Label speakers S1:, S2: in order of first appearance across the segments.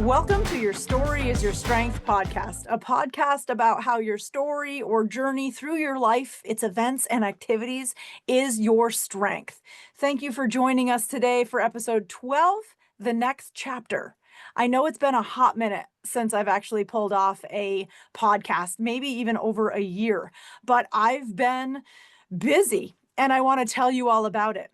S1: Welcome to Your Story is Your Strength podcast, a podcast about how your story or journey through your life, its events and activities is your strength. Thank you for joining us today for episode 12, The Next Chapter. I know it's been a hot minute since I've actually pulled off a podcast, maybe even over a year, but I've been busy and I want to tell you all about it.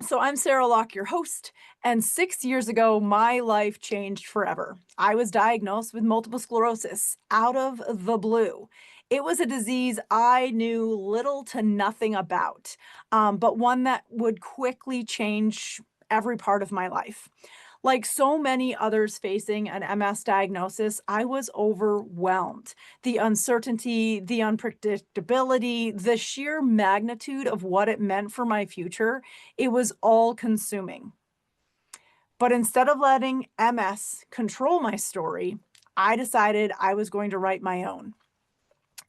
S1: So I'm Sarah Locke, your host, and 6 years ago, my life changed forever. I was diagnosed with multiple sclerosis out of the blue. It was a disease I knew little to nothing about, but one that would quickly change every part of my life. Like so many others facing an MS diagnosis, I was overwhelmed. The uncertainty, the unpredictability, the sheer magnitude of what it meant for my future, it was all consuming. But instead of letting MS control my story, I decided I was going to write my own.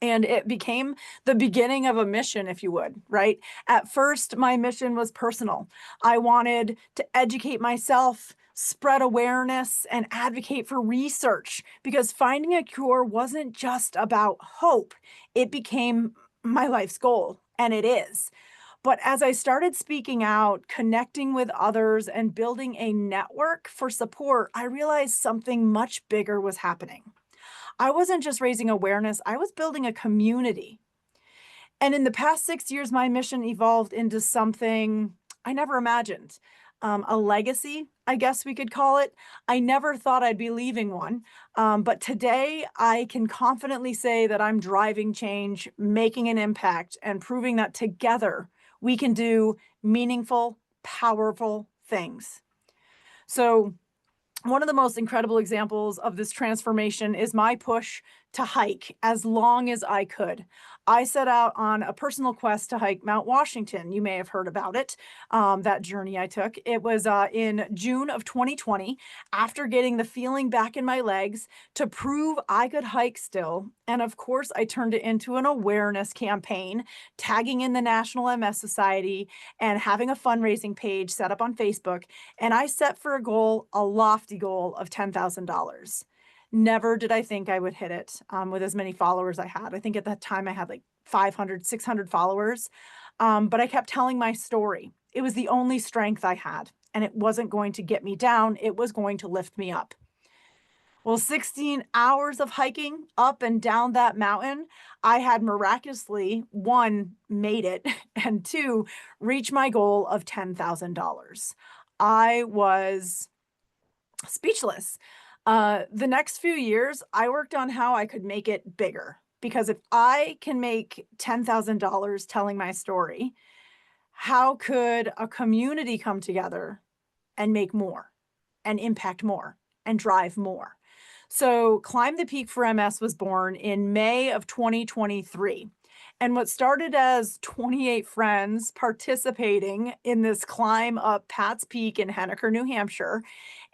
S1: And it became the beginning of a mission, if you would, right? At first, my mission was personal. I wanted to educate myself, spread awareness, and advocate for research because finding a cure wasn't just about hope. It became my life's goal, and it is. But as I started speaking out, connecting with others, and building a network for support, I realized something much bigger was happening. I wasn't just raising awareness, I was building a community. And in the past 6 years, my mission evolved into something I never imagined. A legacy, I guess we could call it. I never thought I'd be leaving one. But today, I can confidently say that I'm driving change, making an impact, and proving that together we can do meaningful, powerful things. So, one of the most incredible examples of this transformation is my push to hike as long as I could. I set out on a personal quest to hike Mount Washington. You may have heard about it, that journey I took. It was in June of 2020, after getting the feeling back in my legs to prove I could hike still. And of course, I turned it into an awareness campaign, tagging in the National MS Society and having a fundraising page set up on Facebook. And I set for a goal, a lofty goal of $10,000. Never did I think I would hit it with as many followers I had. I think at that time I had like 500, 600 followers. But I kept telling my story. It was the only strength I had, and it wasn't going to get me down. It was going to lift me up. Well, 16 hours of hiking up and down that mountain, I had miraculously, one, made it, and two, reached my goal of $10,000. I was speechless. The next few years, I worked on how I could make it bigger. Because if I can make $10,000 telling my story, how could a community come together and make more and impact more and drive more? So Climb the Peak for MS was born in May of 2023. And what started as 28 friends participating in this climb up Pat's Peak in Henniker, New Hampshire,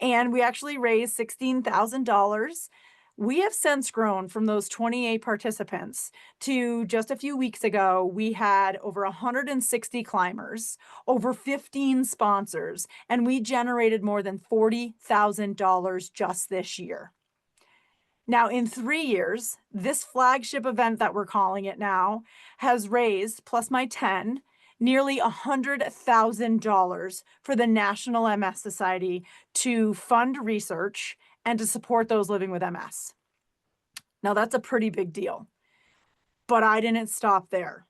S1: and we actually raised $16,000. We have since grown from those 28 participants to just a few weeks ago, we had over 160 climbers, over 15 sponsors, and we generated more than $40,000 just this year. Now, in 3 years, this flagship event that we're calling it now has raised, plus my 10, nearly $100,000 for the National MS Society to fund research and to support those living with MS. Now, that's a pretty big deal, but I didn't stop there.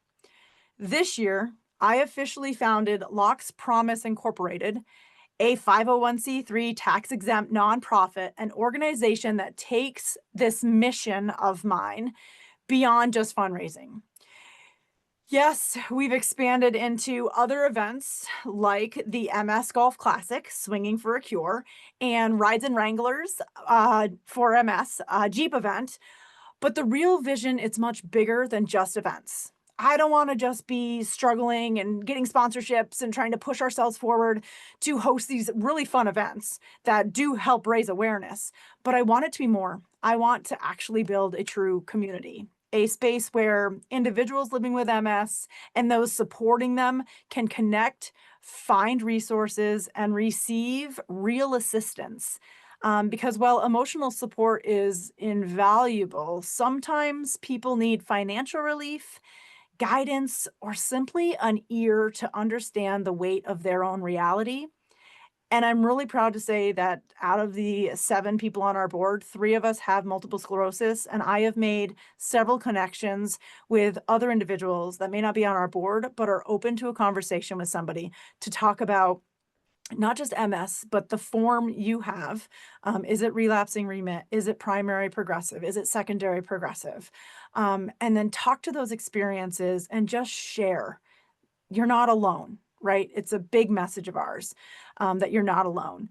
S1: This year, I officially founded Locke's Promise Incorporated, a 501c3 tax-exempt nonprofit, an organization that takes this mission of mine beyond just fundraising. Yes, we've expanded into other events like the MS Golf Classic, Swinging for a Cure, and Rides and Wranglers for MS, Jeep event. But the real vision, it's much bigger than just events. I don't want to just be struggling and getting sponsorships and trying to push ourselves forward to host these really fun events that do help raise awareness. But I want it to be more. I want to actually build a true community, a space where individuals living with MS and those supporting them can connect, find resources, and receive real assistance. Because while emotional support is invaluable, sometimes people need financial relief, guidance, or simply an ear to understand the weight of their own reality. And I'm really proud to say that out of the 7 people on our board, 3 of us have multiple sclerosis, and I have made several connections with other individuals that may not be on our board, but are open to a conversation with somebody to talk about not just MS, but the form you have. Is it relapsing remit? Is it primary progressive? Is it secondary progressive? And then talk to those experiences and just share. You're not alone, right? It's a big message of ours, that you're not alone.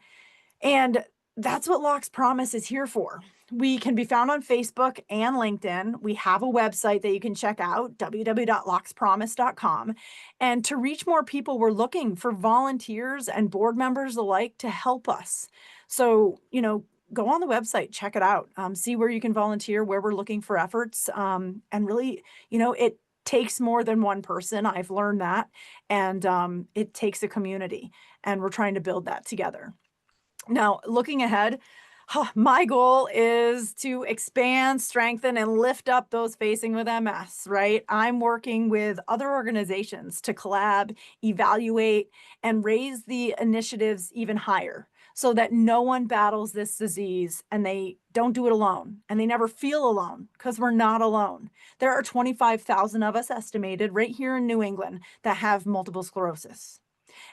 S1: And that's what Locke's Promise is here for. We can be found on Facebook and LinkedIn. We have a website that you can check out, www.lockspromise.com. And to reach more people, we're looking for volunteers and board members alike to help us. So, go on the website, check it out, see where you can volunteer, where we're looking for efforts. And really, it takes more than one person. I've learned that. And it takes a community. And we're trying to build that together. Now, looking ahead, my goal is to expand, strengthen, and lift up those facing with MS, right? I'm working with other organizations to collab, evaluate, and raise the initiatives even higher so that no one battles this disease and they don't do it alone and they never feel alone, because we're not alone. There are 25,000 of us estimated right here in New England that have multiple sclerosis.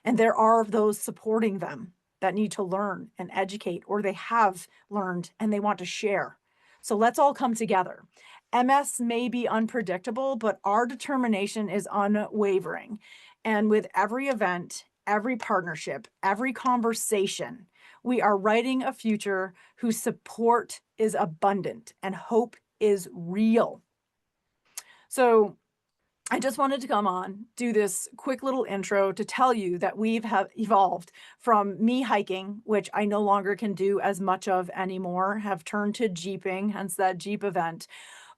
S1: And there are those supporting them that need to learn and educate, or they have learned and they want to share. So let's all come together. MS may be unpredictable, but our determination is unwavering. And with every event, every partnership, every conversation, we are writing a future whose support is abundant and hope is real. So I just wanted to come on, do this quick little intro to tell you that we have evolved from me hiking, which I no longer can do as much of anymore, have turned to Jeeping, hence that Jeep event,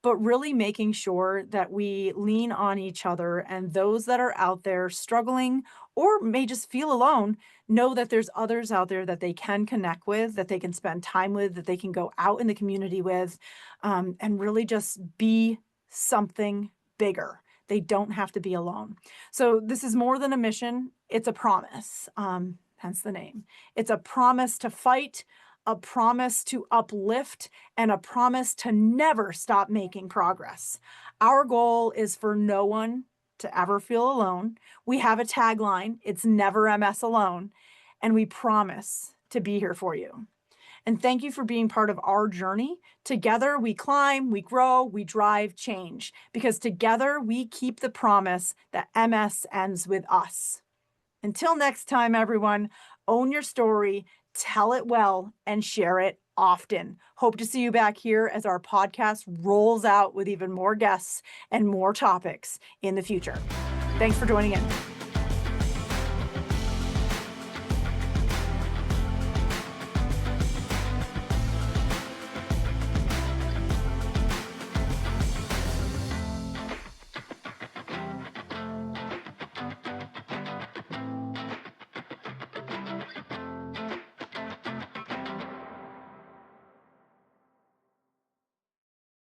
S1: but really making sure that we lean on each other, and those that are out there struggling or may just feel alone, know that there's others out there that they can connect with, that they can spend time with, that they can go out in the community with, and really just be something bigger. They don't have to be alone. So this is more than a mission. It's a promise, hence the name. It's a promise to fight, a promise to uplift, and a promise to never stop making progress. Our goal is for no one to ever feel alone. We have a tagline, it's never MS alone, and we promise to be here for you. And thank you for being part of our journey. Together, we climb, we grow, we drive change, because together we keep the promise that MS ends with us. Until next time, everyone, own your story, tell it well, and share it often. Hope to see you back here as our podcast rolls out with even more guests and more topics in the future. Thanks for joining in.